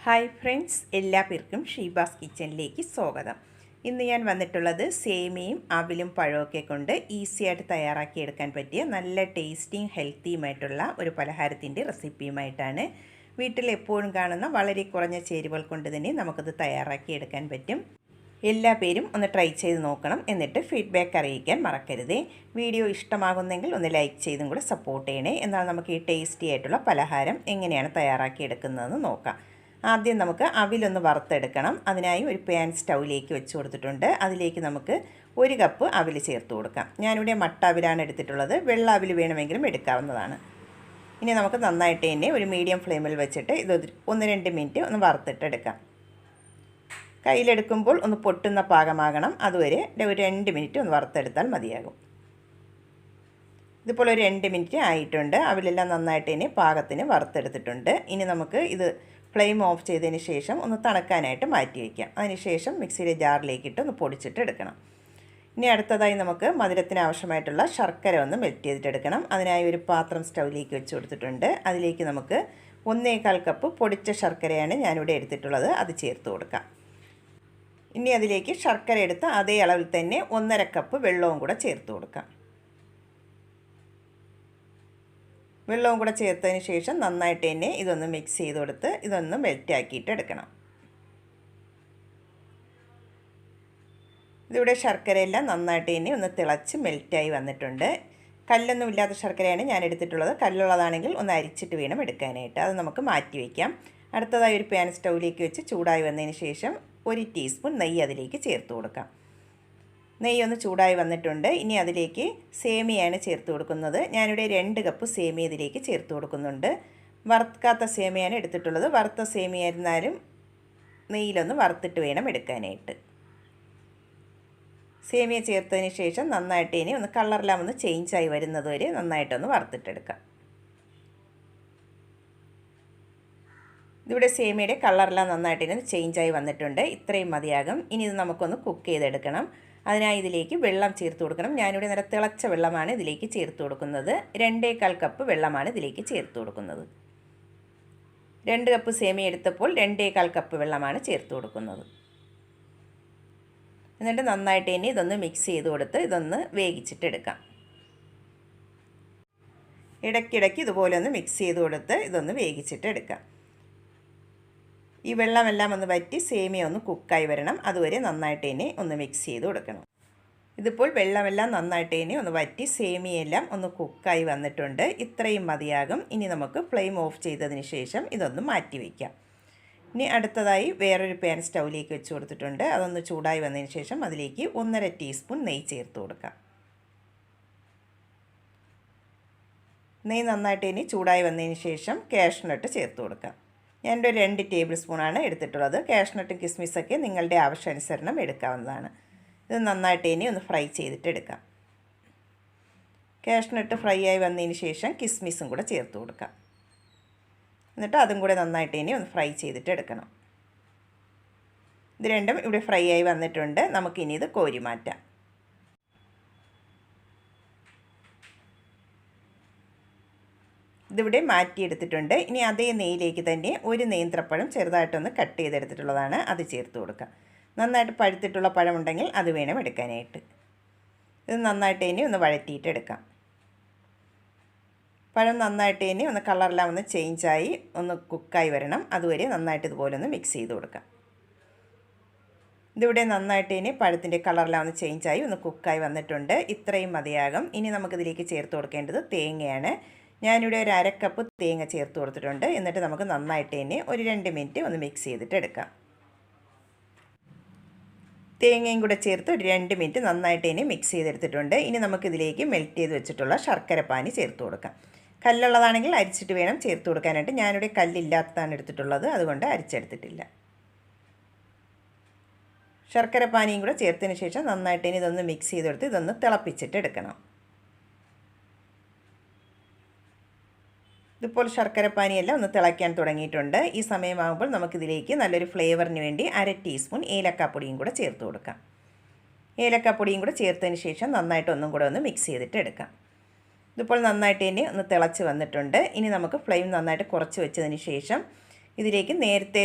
Hi friends, എല്ലാവർക്കും ഷീബാസ് കിച്ചണിലേക്ക് സ്വാഗതം. ഇന്ന് ഞാൻ വന്നിട്ടുള്ളത് സേമിയയും അവിലും പഴമൊക്കെ കൊണ്ട് ഈസിയായിട്ട് തയ്യാറാക്കിയെടുക്കാൻ പറ്റിയ നല്ല ടേസ്റ്റിയും ഹെൽത്തിയുമായിട്ടുള്ള ഒരു പലഹാരത്തിൻ്റെ റെസിപ്പിയുമായിട്ടാണ്. വീട്ടിൽ എപ്പോഴും കാണുന്ന വളരെ കുറഞ്ഞ ചേരുവകൾ കൊണ്ട് തന്നെ നമുക്കത് തയ്യാറാക്കിയെടുക്കാൻ പറ്റും. എല്ലാ പേരും ഒന്ന് ട്രൈ ചെയ്ത് നോക്കണം. എന്നിട്ട് ഫീഡ്ബാക്ക് അറിയിക്കാൻ മറക്കരുതേ. വീഡിയോ ഇഷ്ടമാകുന്നെങ്കിൽ ഒന്ന് ലൈക്ക് ചെയ്തും കൂടെ സപ്പോർട്ട് ചെയ്യണേ. എന്നാൽ നമുക്ക് ഈ ടേസ്റ്റി ആയിട്ടുള്ള പലഹാരം എങ്ങനെയാണ് തയ്യാറാക്കിയെടുക്കുന്നതെന്ന് നോക്കാം. ആദ്യം നമുക്ക് അവിലൊന്ന് വറുത്തെടുക്കണം. അതിനായി ഒരു പാൻ സ്റ്റൗവിലേക്ക് വെച്ച് കൊടുത്തിട്ടുണ്ട്. അതിലേക്ക് നമുക്ക് 1 കപ്പ് അവിൽ ചേർത്ത് കൊടുക്കാം. ഞാനിവിടെ മട്ട അവിലാണ് എടുത്തിട്ടുള്ളത്. വെള്ള അവിൽ വേണമെങ്കിലും എടുക്കാവുന്നതാണ്. ഇനി നമുക്ക് നന്നായിട്ട് തന്നെ ഒരു മീഡിയം ഫ്ലെയിമിൽ വെച്ചിട്ട് ഇത് 1-2 മിനിറ്റ് ഒന്ന് വറുത്തിട്ടെടുക്കാം. കയ്യിലെടുക്കുമ്പോൾ ഒന്ന് പൊട്ടുന്ന പാകമാകണം. അതുവരെ ഒരു 2 മിനിറ്റ് ഒന്ന് വറുത്തെടുത്താൽ മതിയാകും. ഇതിപ്പോൾ ഒരു 2 മിനിറ്റ് ആയിട്ടുണ്ട്. അവിലെല്ലാം നന്നായിട്ട് തന്നെ പാകത്തിന് വറുത്തെടുത്തിട്ടുണ്ട്. ഇനി നമുക്ക് ഇത് ഫ്ലെയിം ഓഫ് ചെയ്തതിന് ശേഷം ഒന്ന് തണുക്കാനായിട്ട് മാറ്റി വയ്ക്കാം. അതിനുശേഷം മിക്സിയിലെ ജാറിലേക്കിട്ട് ഒന്ന് പൊടിച്ചിട്ട് എടുക്കണം. ഇനി അടുത്തതായി നമുക്ക് മധുരത്തിന് ആവശ്യമായിട്ടുള്ള ശർക്കര ഒന്ന് മെൽറ്റ് ചെയ്തിട്ടെടുക്കണം. അതിനായി ഒരു പാത്രം സ്റ്റൗവിലേക്ക് വെച്ച് കൊടുത്തിട്ടുണ്ട്. അതിലേക്ക് നമുക്ക് 1/4 കപ്പ് പൊടിച്ച ശർക്കരയാണ് ഞാനിവിടെ എടുത്തിട്ടുള്ളത്. അത് ചേർത്ത് കൊടുക്കാം. ഇനി അതിലേക്ക് ശർക്കര എടുത്ത് അതേ അളവിൽ തന്നെ 1/2 കപ്പ് വെള്ളവും കൂടെ ചേർത്ത് കൊടുക്കാം. വെള്ളവും കൂടെ ചേർത്തതിന് ശേഷം നന്നായിട്ട് തന്നെ ഇതൊന്ന് മിക്സ് ചെയ്ത് കൊടുത്ത് ഇതൊന്ന് മെൽറ്റ് ആക്കിയിട്ട് എടുക്കണം. ഇതിവിടെ ശർക്കരയെല്ലാം നന്നായിട്ട് തന്നെ ഒന്ന് തിളച്ച് മെൽറ്റായി വന്നിട്ടുണ്ട്. കല്ലൊന്നും ഇല്ലാത്ത ശർക്കരയാണ് ഞാൻ എടുത്തിട്ടുള്ളത്. കല്ലുള്ളതാണെങ്കിൽ ഒന്ന് അരിച്ചിട്ട് വേണം എടുക്കാനായിട്ട്. അത് നമുക്ക് മാറ്റി വയ്ക്കാം. അടുത്തതായി ഒരു പാൻ സ്റ്റൗവിലേക്ക് വെച്ച് ചൂടായി വന്നതിന് ശേഷം 1 ടീസ്പൂൺ നെയ്യ് അതിലേക്ക് ചേർത്ത് കൊടുക്കാം. നെയ്യ് ഒന്ന് ചൂടായി വന്നിട്ടുണ്ട്. ഇനി അതിലേക്ക് സേമിയയാണ് ചേർത്ത് കൊടുക്കുന്നത്. ഞാനിവിടെ 2 കപ്പ് സേമിയ ഇതിലേക്ക് ചേർത്ത് കൊടുക്കുന്നുണ്ട്. വറുക്കാത്ത സേമിയയാണ് എടുത്തിട്ടുള്ളത്. വറുത്ത സേമിയ ആയിരുന്നാലും നെയ്യിലൊന്ന് വറുത്തിട്ട് വേണം എടുക്കാനായിട്ട്. സേമിയ ചേർത്തതിന് ശേഷം നന്നായിട്ട് ഇനി ഒന്ന് കളറെല്ലാം ഒന്ന് ചേഞ്ചായി വരുന്നത് വരെ നന്നായിട്ടൊന്ന് വറുത്തിട്ടെടുക്കാം. ഇതിവിടെ സേമിയയുടെ കളറെല്ലാം നന്നായിട്ട് ഇനി ചേഞ്ചായി വന്നിട്ടുണ്ട്. ഇത്രയും മതിയാകും. ഇനി ഇത് നമുക്കൊന്ന് കുക്ക് ചെയ്തെടുക്കണം. അതിനായി ഇതിലേക്ക് വെള്ളം ചേർത്ത് കൊടുക്കണം. ഞാനിവിടെ നല്ല തിളച്ച വെള്ളമാണ് ഇതിലേക്ക് ചേർത്ത് കൊടുക്കുന്നത്. 2/4 കപ്പ് വെള്ളമാണ് ഇതിലേക്ക് ചേർത്ത് കൊടുക്കുന്നത്. 2 കപ്പ് സേമിയ എടുത്തപ്പോൾ 2/4 കപ്പ് വെള്ളമാണ് ചേർത്ത് കൊടുക്കുന്നത്. എന്നിട്ട് നന്നായിട്ട് ഇനി ഇതൊന്ന് മിക്സ് ചെയ്ത് കൊടുത്ത് ഇതൊന്ന് വേവിച്ചിട്ടെടുക്കാം. ഇടയ്ക്കിടയ്ക്ക് ഇതുപോലെ ഒന്ന് മിക്സ് ചെയ്ത് കൊടുത്ത് ഇതൊന്ന് വേവിച്ചിട്ടെടുക്കാം. ഈ വെള്ളമെല്ലാം ഒന്ന് വറ്റി സേമിയ ഒന്ന് കുക്കായി വരണം. അതുവരെ നന്നായിട്ട് തന്നെ ഒന്ന് മിക്സ് ചെയ്ത് കൊടുക്കണം. ഇതിപ്പോൾ വെള്ളമെല്ലാം നന്നായിട്ട് തന്നെ ഒന്ന് വറ്റി സേമിയെല്ലാം ഒന്ന് കുക്കായി വന്നിട്ടുണ്ട്. ഇത്രയും മതിയാകും. ഇനി നമുക്ക് ഫ്ലെയിം ഓഫ് ചെയ്തതിന് ശേഷം ഇതൊന്ന് മാറ്റി വയ്ക്കാം. ഇനി അടുത്തതായി വേറൊരു പാൻ സ്റ്റൗവിലേക്ക് വെച്ച് കൊടുത്തിട്ടുണ്ട്. അതൊന്ന് ചൂടായി വന്നതിന് ശേഷം അതിലേക്ക് 1/2 ടീസ്പൂൺ നെയ്യ് ചേർത്ത് കൊടുക്കാം. നെയ്യ് നന്നായിട്ട് ഇനി ചൂടായി വന്നതിന് ശേഷം കാഷ്നട്ട് ചേർത്ത് കൊടുക്കാം. ഞാനിവിടെ 2 ടേബിൾ സ്പൂണാണ് എടുത്തിട്ടുള്ളത്. കാഷ്നട്ടും കിസ്മിസൊക്കെ നിങ്ങളുടെ ആവശ്യാനുസരണം എടുക്കാവുന്നതാണ്. ഇത് നന്നായിട്ട് ഇനി ഒന്ന് ഫ്രൈ ചെയ്തിട്ട് എടുക്കാം. കാഷ്നട്ട് ഫ്രൈ ആയി വന്നതിന് ശേഷം കിസ്മിസും കൂടെ ചേർത്ത് കൊടുക്കാം. എന്നിട്ട് അതും കൂടെ നന്നായിട്ട് ഇനി ഒന്ന് ഫ്രൈ ചെയ്തിട്ട് എടുക്കണം. ഇത് രണ്ടും ഇവിടെ ഫ്രൈ ആയി വന്നിട്ടുണ്ട്. നമുക്കിനി ഇത് കോരി മാറ്റാം. ഇതിവിടെ മാറ്റിയെടുത്തിട്ടുണ്ട്. ഇനി അതേ നെയ്യിലേക്ക് തന്നെ ഒരു നേന്ത്രപ്പഴം ചെറുതായിട്ടൊന്ന് കട്ട് ചെയ്തെടുത്തിട്ടുള്ളതാണ്. അത് ചേർത്ത് കൊടുക്കാം. നന്നായിട്ട് പഴുത്തിട്ടുള്ള പഴമുണ്ടെങ്കിൽ അത് വേണം എടുക്കാനായിട്ട്. ഇത് നന്നായിട്ട് ഇനി ഒന്ന് വഴറ്റിയിട്ടെടുക്കാം. പഴം നന്നായിട്ട് ഇനി ഒന്ന് കളറെല്ലാം ഒന്ന് ചേഞ്ചായി ഒന്ന് കുക്കായി വരണം. അതുവരെ നന്നായിട്ട് ഇതുപോലെ ഒന്ന് മിക്സ് ചെയ്ത് കൊടുക്കാം. ഇതിവിടെ നന്നായിട്ട് ഇനി പഴത്തിൻ്റെ കളറെല്ലാം ഒന്ന് ചേഞ്ചായി ഒന്ന് കുക്കായി വന്നിട്ടുണ്ട്. ഇത്രയും മതിയാകും. ഇനി നമുക്കിതിലേക്ക് ചേർത്ത് കൊടുക്കേണ്ടത് തേങ്ങയാണ്. ഞാനിവിടെ ഒരു 1/2 കപ്പ് തേങ്ങ ചേർത്ത് കൊടുത്തിട്ടുണ്ട്. എന്നിട്ട് നമുക്ക് നന്നായിട്ട് തന്നെ ഒരു 2 മിനിറ്റ് ഒന്ന് മിക്സ് ചെയ്തിട്ട് എടുക്കാം. തേങ്ങയും കൂടെ ചേർത്ത് ഒരു 2 മിനിറ്റ് നന്നായിട്ട് തന്നെ മിക്സ് ചെയ്തെടുത്തിട്ടുണ്ട്. ഇനി നമുക്കിതിലേക്ക് മെൽറ്റ് ചെയ്ത് വെച്ചിട്ടുള്ള ശർക്കരപ്പാനി ചേർത്ത് കൊടുക്കാം. കല്ലുള്ളതാണെങ്കിൽ അരിച്ചിട്ട് വേണം ചേർത്ത് കൊടുക്കാനായിട്ട്. ഞാനിവിടെ കല്ലില്ലാത്തതാണ് എടുത്തിട്ടുള്ളത്. അതുകൊണ്ട് അരിച്ചെടുത്തിട്ടില്ല. ശർക്കരപ്പാനിയും കൂടെ ചേർത്തതിന് ശേഷം നന്നായിട്ട് തന്നെ ഇതൊന്ന് മിക്സ് ചെയ്തെടുത്ത് ഇതൊന്ന് തിളപ്പിച്ചിട്ട് എടുക്കണം. ഇതിപ്പോൾ ശർക്കരപ്പാനിയെല്ലാം ഒന്ന് തിളയ്ക്കാൻ തുടങ്ങിയിട്ടുണ്ട്. ഈ സമയമാകുമ്പോൾ നമുക്കിതിലേക്ക് നല്ലൊരു ഫ്ലേവറിന് വേണ്ടി 1/2 ടീസ്പൂൺ ഏലക്കാപ്പൊടിയും കൂടെ ചേർത്ത് കൊടുക്കാം. ഏലക്കാപ്പൊടിയും കൂടെ ചേർത്തതിന് ശേഷം നന്നായിട്ട് ഒന്നും കൂടെ ഒന്ന് മിക്സ് ചെയ്തിട്ട് എടുക്കാം. ഇതിപ്പോൾ നന്നായിട്ട് തന്നെ ഒന്ന് തിളച്ച് വന്നിട്ടുണ്ട്. ഇനി നമുക്ക് ഫ്ലെയിം നന്നായിട്ട് കുറച്ച് വെച്ചതിന് ശേഷം ഇതിലേക്ക് നേരത്തെ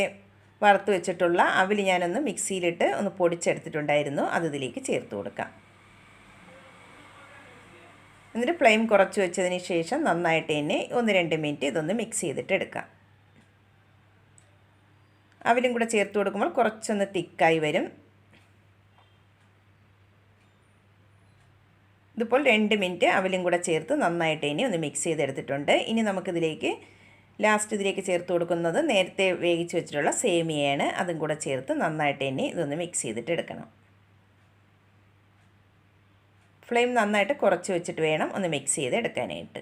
വറുത്ത് വെച്ചിട്ടുള്ള അവിൽ ഞാനൊന്ന് മിക്സിയിലിട്ട് ഒന്ന് പൊടിച്ചെടുത്തിട്ടുണ്ടായിരുന്നു. അത് ഇതിലേക്ക് ചേർത്ത് കൊടുക്കാം. എന്നിട്ട് ഫ്ലെയിം കുറച്ച് വെച്ചതിന് ശേഷം നന്നായിട്ട് തന്നെ 1-2 മിനിറ്റ് ഇതൊന്ന് മിക്സ് ചെയ്തിട്ട് എടുക്കാം. അവിലും കൂടെ ചേർത്ത് കൊടുക്കുമ്പോൾ കുറച്ചൊന്ന് തിക്കായി വരും. ഇതിപ്പോൾ 2 മിനിറ്റ് അവിലും കൂടെ ചേർത്ത് നന്നായിട്ട് ഇനി ഒന്ന് മിക്സ് ചെയ്തെടുത്തിട്ടുണ്ട്. ഇനി നമുക്കിതിലേക്ക് ഇതിലേക്ക് ചേർത്ത് കൊടുക്കുന്നത് നേരത്തെ വേവിച്ച് വെച്ചിട്ടുള്ള സേമിയയാണ്. അതും കൂടെ ചേർത്ത് നന്നായിട്ട് ഇനി ഇതൊന്ന് മിക്സ് ചെയ്തിട്ട് എടുക്കണം. ഫ്ലെയിം നന്നായിട്ട് കുറച്ച് വെച്ചിട്ട് വേണം ഒന്ന് മിക്സ് ചെയ്ത് എടുക്കാനായിട്ട്.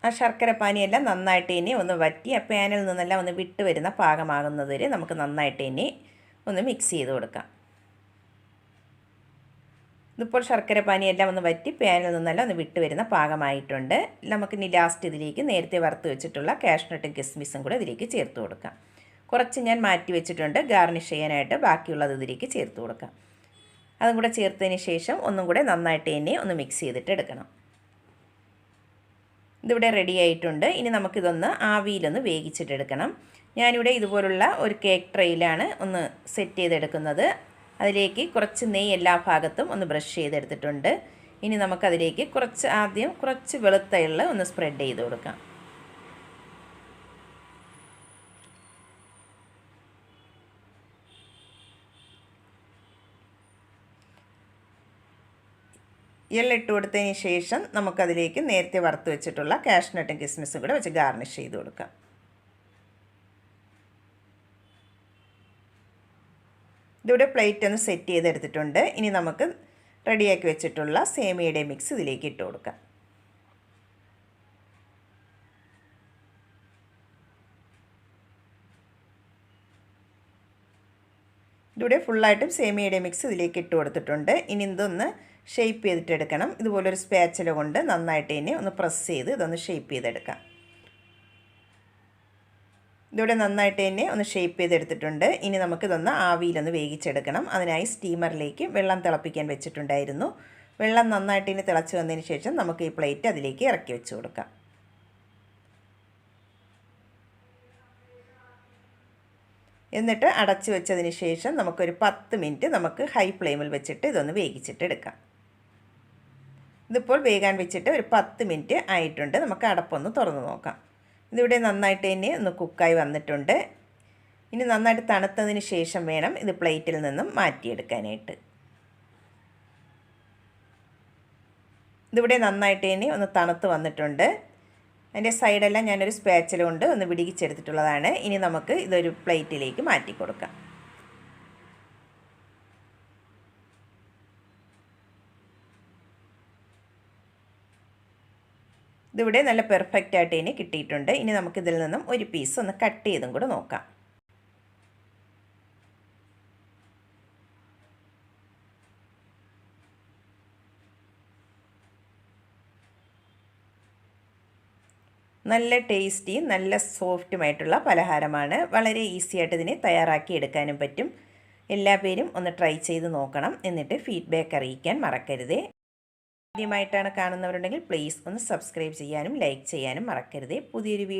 ആ ശർക്കര പാനിയെല്ലാം നന്നായിട്ട് ഇനി ഒന്ന് വറ്റി ആ പാനിൽ നിന്നെല്ലാം ഒന്ന് വിട്ട് വരുന്ന പാകമാകുന്നത് വരെ നമുക്ക് നന്നായിട്ട് ഇനി ഒന്ന് മിക്സ് ചെയ്ത് കൊടുക്കാം. ഇതിപ്പോൾ ശർക്കര പാനിയെല്ലാം ഒന്ന് വറ്റി പാനിൽ നിന്നെല്ലാം ഒന്ന് വിട്ട് വരുന്ന പാകമായിട്ടുണ്ട്. നമുക്കിനി ഇതിലേക്ക് നേരത്തെ വറുത്ത് വെച്ചിട്ടുള്ള കാഷ്നട്ടും കിസ്മിസും കൂടെ ഇതിലേക്ക് ചേർത്ത് കൊടുക്കാം. കുറച്ച് ഞാൻ മാറ്റി വെച്ചിട്ടുണ്ട് ഗാർണിഷ് ചെയ്യാനായിട്ട്. ബാക്കിയുള്ളത് ഇതിലേക്ക് ചേർത്ത് കൊടുക്കാം. അതും കൂടെ ചേർത്തതിന് ശേഷം ഒന്നും കൂടെ നന്നായിട്ട് തന്നെ ഒന്ന് മിക്സ് ചെയ്തിട്ട് എടുക്കണം. ഇതിവിടെ റെഡി ആയിട്ടുണ്ട്. ഇനി നമുക്കിതൊന്ന് ആവിയിലൊന്ന് വേവിച്ചിട്ടെടുക്കണം. ഞാനിവിടെ ഇതുപോലുള്ള ഒരു കേക്ക് ട്രേയിലാണ് ഒന്ന് സെറ്റ് ചെയ്തെടുക്കുന്നത്. അതിലേക്ക് കുറച്ച് നെയ്യ് എല്ലാ ഭാഗത്തും ഒന്ന് ബ്രഷ് ചെയ്തെടുത്തിട്ടുണ്ട്. ഇനി നമുക്കതിലേക്ക് ആദ്യം കുറച്ച് വെളുത്ത എള്ള് ഒന്ന് സ്പ്രെഡ് ചെയ്ത് കൊടുക്കാം. എള്ളിട്ട് കൊടുത്തതിന് ശേഷം നമുക്കതിലേക്ക് നേരത്തെ വറുത്ത് വെച്ചിട്ടുള്ള കാഷ്നട്ടും കിസ്മിസും കൂടെ വെച്ച് ഗാർണിഷ് ചെയ്ത് കൊടുക്കാം. ഇതിവിടെ പ്ലേറ്റ് ഒന്ന് സെറ്റ് ചെയ്തെടുത്തിട്ടുണ്ട്. ഇനി നമുക്ക് റെഡിയാക്കി വെച്ചിട്ടുള്ള സേമിയയുടെ മിക്സ് ഇതിലേക്ക് ഇട്ട് കൊടുക്കാം. ഇതിവിടെ ഫുള്ളായിട്ടും സേമിയയുടെ മിക്സ് ഇതിലേക്ക് ഇട്ട് കൊടുത്തിട്ടുണ്ട്. ഇനി ഇതൊന്ന് ഷേപ്പ് ചെയ്തിട്ടെടുക്കണം. ഇതുപോലൊരു സ്പാച്ചില കൊണ്ട് നന്നായിട്ട് ഇനി ഒന്ന് പ്രസ് ചെയ്ത് ഇതൊന്ന് ഷേപ്പ് ചെയ്തെടുക്കാം. ഇതിവിടെ നന്നായിട്ട് തന്നെ ഒന്ന് ഷേപ്പ് ചെയ്തെടുത്തിട്ടുണ്ട്. ഇനി നമുക്കിതൊന്ന് ആവിയിലൊന്ന് വേവിച്ചെടുക്കണം. അതിനായി സ്റ്റീമറിലേക്ക് വെള്ളം തിളപ്പിക്കാൻ വെച്ചിട്ടുണ്ടായിരുന്നു. വെള്ളം നന്നായിട്ട് ഇനി തിളച്ച് വന്നതിന് ശേഷം നമുക്ക് ഈ പ്ലേറ്റ് അതിലേക്ക് ഇറക്കി വെച്ച് കൊടുക്കാം. എന്നിട്ട് അടച്ച് വെച്ചതിന് ശേഷം നമുക്കൊരു 10 മിനിറ്റ് നമുക്ക് ഹൈ ഫ്ലെയിമിൽ വെച്ചിട്ട് ഇതൊന്ന് വേവിച്ചിട്ടെടുക്കാം. ഇതിപ്പോൾ വേകാൻ വെച്ചിട്ട് ഒരു 10 മിനിറ്റ് ആയിട്ടുണ്ട്. നമുക്ക് അടപ്പൊന്ന് തുറന്ന് നോക്കാം. ഇതിവിടെ നന്നായിട്ട് തന്നെ ഒന്ന് കുക്കായി വന്നിട്ടുണ്ട്. ഇനി നന്നായിട്ട് തണുത്തതിന് ശേഷം വേണം ഇത് പ്ലേറ്റിൽ നിന്നും മാറ്റിയെടുക്കാനായിട്ട്. ഇതിവിടെ നന്നായിട്ട് തന്നെ ഒന്ന് തണുത്ത് വന്നിട്ടുണ്ട്. അതിൻ്റെ സൈഡെല്ലാം ഞാനൊരു സ്പാച്ചില കൊണ്ട് ഒന്ന് വിടിയിച്ചെടുത്തിട്ടുള്ളതാണ്. ഇനി നമുക്ക് ഇതൊരു പ്ലേറ്റിലേക്ക് മാറ്റി കൊടുക്കാം. ഇതിവിടെ നല്ല പെർഫെക്റ്റ് ആയിട്ട് ഇനി കിട്ടിയിട്ടുണ്ട്. ഇനി നമുക്കിതിൽ നിന്നും ഒരു പീസ് ഒന്ന് കട്ട് ചെയ്തും കൂടെ നോക്കാം. നല്ല ടേസ്റ്റിയും നല്ല സോഫ്റ്റുമായിട്ടുള്ള പലഹാരമാണ്. വളരെ ഈസി ആയിട്ട് ഇതിനെ തയ്യാറാക്കി എടുക്കാനും പറ്റും. എല്ലാ പേരും ഒന്ന് ട്രൈ ചെയ്ത് നോക്കണം. എന്നിട്ട് ഫീഡ്ബാക്ക് അറിയിക്കാൻ മറക്കരുതേ. ആദ്യമായിട്ടാണ് കാണുന്നവരുണ്ടെങ്കിൽ പ്ലീസ് ഒന്ന് സബ്സ്ക്രൈബ് ചെയ്യാനും ലൈക്ക് ചെയ്യാനും മറക്കരുതേ. പുതിയൊരു